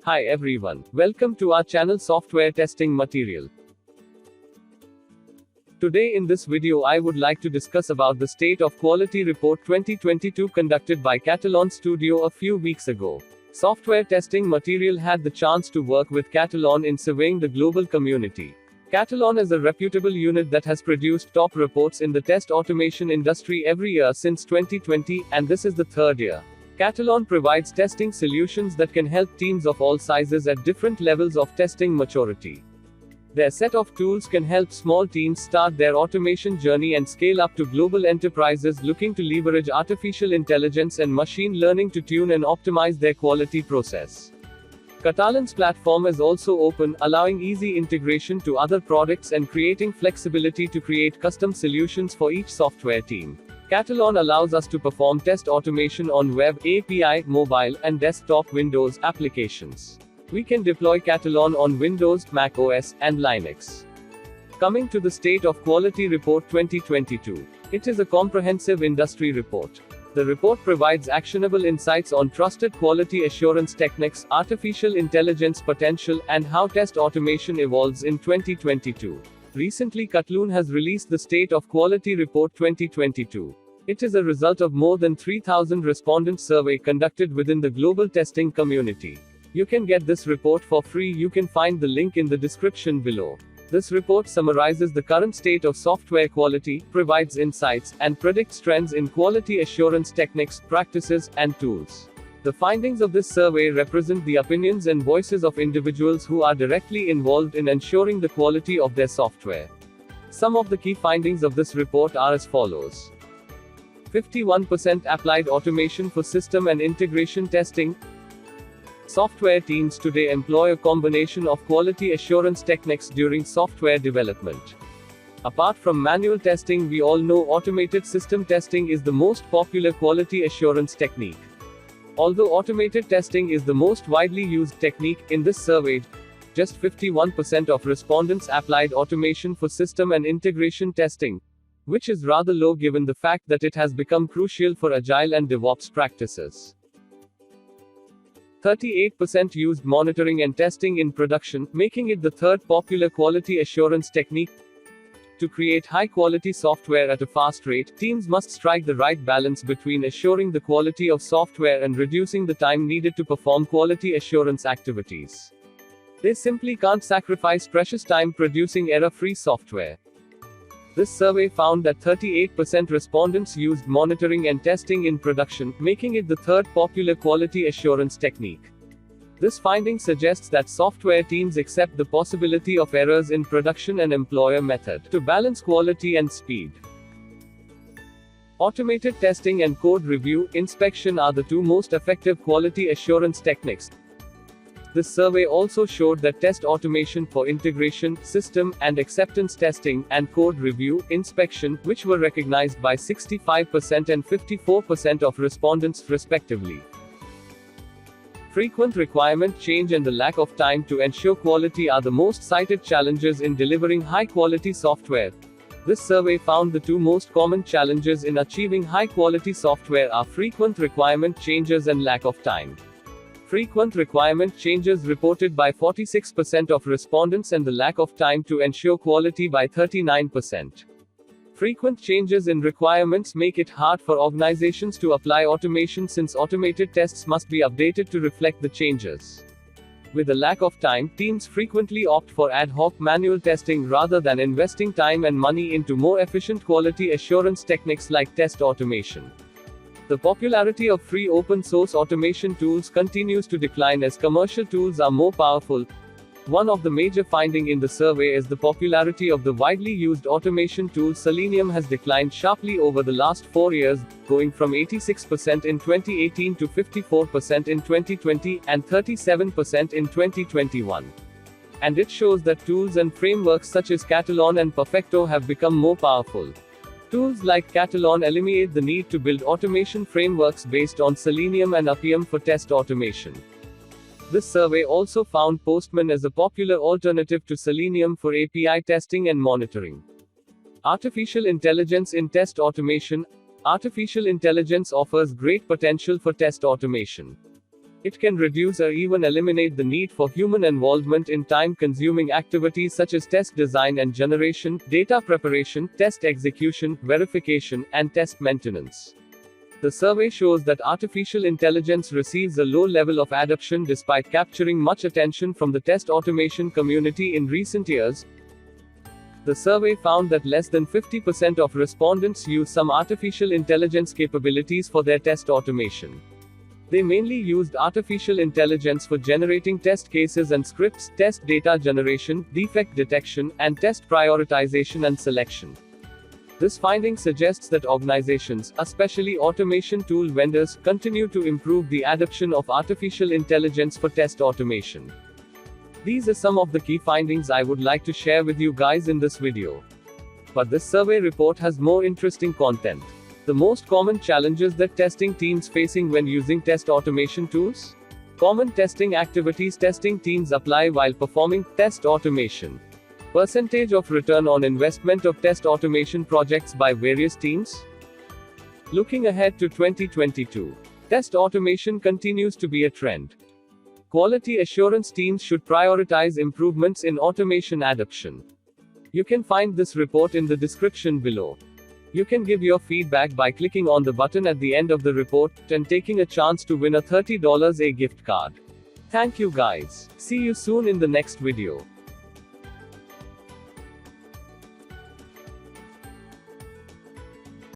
Hi everyone, welcome to our channel Software Testing Material. Today in this video I would like to discuss about the State of Quality Report 2022 conducted by Katalon Studio a few weeks ago. Software Testing Material had the chance to work with Katalon in surveying the global community. Katalon is a reputable unit that has produced top reports in the test automation industry every year since 2020, and this is the third year. Katalon provides testing solutions that can help teams of all sizes at different levels of testing maturity. Their set of tools can help small teams start their automation journey and scale up to global enterprises looking to leverage artificial intelligence and machine learning to tune and optimize their quality process. Katalon's platform is also open, allowing easy integration to other products and creating flexibility to create custom solutions for each software team. Katalon allows us to perform test automation on web, API, mobile, and desktop Windows applications. We can deploy Katalon on Windows, Mac OS, and Linux. Coming to the State of Quality Report 2022. It is a comprehensive industry report. The report provides actionable insights on trusted quality assurance techniques, artificial intelligence potential, and how test automation evolves in 2022. Recently, Katalon has released the State of Quality Report 2022. It is a result of more than 3,000 respondent survey conducted within the global testing community. You can get this report for free. You can find the link in the description below. This report summarizes the current state of software quality, provides insights, and predicts trends in quality assurance techniques, practices, and tools. The findings of this survey represent the opinions and voices of individuals who are directly involved in ensuring the quality of their software. Some of the key findings of this report are as follows. 51% applied automation for system and integration testing. Software teams today employ a combination of quality assurance techniques during software development. Apart from manual testing, we all know automated system testing is the most popular quality assurance technique. Although automated testing is the most widely used technique, in this survey, just 51% of respondents applied automation for system and integration testing, which is rather low given the fact that it has become crucial for agile and DevOps practices. 38% used monitoring and testing in production, making it the third popular quality assurance technique. To create high-quality software at a fast rate, teams must strike the right balance between assuring the quality of software and reducing the time needed to perform quality assurance activities. They simply can't sacrifice precious time producing error-free software. This survey found that 38% respondents used monitoring and testing in production, making it the third popular quality assurance technique. This finding suggests that software teams accept the possibility of errors in production and employ a method to balance quality and speed. Automated testing and code review inspection are the two most effective quality assurance techniques. This survey also showed that test automation for integration, system, and acceptance testing, and code review inspection, which were recognized by 65% and 54% of respondents, respectively. Frequent requirement change and the lack of time to ensure quality are the most cited challenges in delivering high-quality software. This survey found the two most common challenges in achieving high-quality software are frequent requirement changes and lack of time. Frequent requirement changes reported by 46% of respondents and the lack of time to ensure quality by 39%. Frequent changes in requirements make it hard for organizations to apply automation since automated tests must be updated to reflect the changes. With a lack of time, teams frequently opt for ad hoc manual testing rather than investing time and money into more efficient quality assurance techniques like test automation. The popularity of free open-source automation tools continues to decline as commercial tools are more powerful. One of the major findings in the survey is the popularity of the widely used automation tool Selenium has declined sharply over the last 4 years, going from 86% in 2018 to 54% in 2020, and 37% in 2021. And it shows that tools and frameworks such as Katalon and Perfecto have become more powerful. Tools like Katalon eliminate the need to build automation frameworks based on Selenium and Appium for test automation. This survey also found Postman as a popular alternative to Selenium for API testing and monitoring. Artificial intelligence in test automation. Artificial intelligence offers great potential for test automation. It can reduce or even eliminate the need for human involvement in time-consuming activities such as test design and generation, data preparation, test execution, verification, and test maintenance. The survey shows that artificial intelligence receives a low level of adoption despite capturing much attention from the test automation community in recent years. The survey found that less than 50% of respondents use some artificial intelligence capabilities for their test automation. They mainly used artificial intelligence for generating test cases and scripts, test data generation, defect detection, and test prioritization and selection. This finding suggests that organizations, especially automation tool vendors, continue to improve the adoption of artificial intelligence for test automation. These are some of the key findings I would like to share with you guys in this video. But this survey report has more interesting content. The most common challenges that testing teams facing when using test automation tools. Common testing activities testing teams apply while performing test automation. Percentage of return on investment of test automation projects by various teams. Looking ahead to 2022, test automation continues to be a trend. Quality assurance teams should prioritize improvements in automation adoption. You can find this report in the description below. You can give your feedback by clicking on the button at the end of the report and taking a chance to win a $30 gift card. Thank you guys. See you soon in the next video.